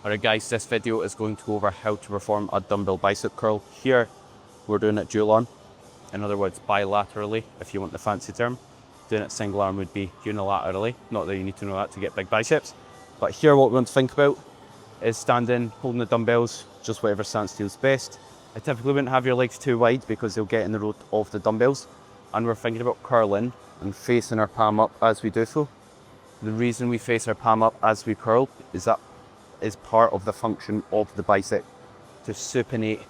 Alright guys, this video is going to go over how to perform a dumbbell bicep curl. Here, we're doing it dual arm. In other words, bilaterally, if you want the fancy term. Doing it single arm would be unilaterally. Not that you need to know that to get big biceps. But here what we want to think about is standing, holding the dumbbells, just whatever stance feels best. I typically wouldn't have your legs too wide because they'll get in the road of the dumbbells. And we're thinking about curling and facing our palm up as we do so. The reason we face our palm up as we curl is that is part of the function of the bicep to supinate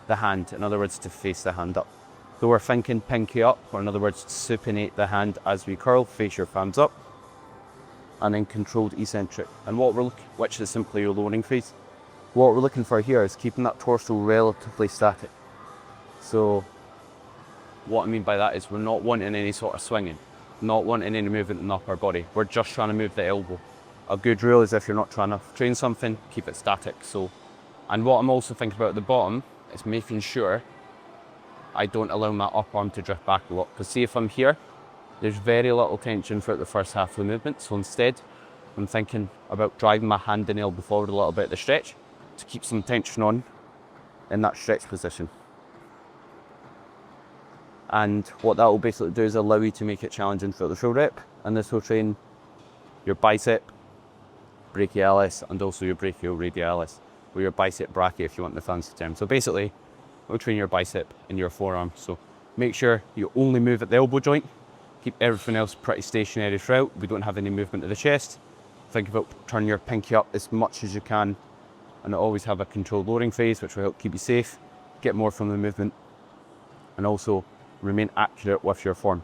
the hand, in other words, to face the hand up. So we're thinking pinky up, or in other words, supinate the hand as we curl, face your palms up, and then controlled eccentric. And what we're looking, which is simply your lowering phase. What we're looking for here is keeping that torso relatively static. So what I mean by that is we're not wanting any sort of swinging, not wanting any movement in the upper body. We're just trying to move the elbow. A good rule is if you're not trying to train something, keep it static. So, and what I'm also thinking about at the bottom is making sure I don't allow my upper arm to drift back a lot. Because see, if I'm here, there's very little tension throughout the first half of the movement. So instead, I'm thinking about driving my hand and elbow forward a little bit at the stretch to keep some tension on in that stretch position. And what that will basically do is allow you to make it challenging throughout the full rep. And this will train your bicep, brachialis, and also your brachioradialis, or your bicep brachii if you want the fancy term. So basically, we'll train your bicep and your forearm. So make sure you only move at the elbow joint, keep everything else pretty stationary throughout. We don't have any movement of the chest. Think about turning your pinky up as much as you can, and always have a controlled lowering phase, which will help keep you safe, get more from the movement, and also remain accurate with your form.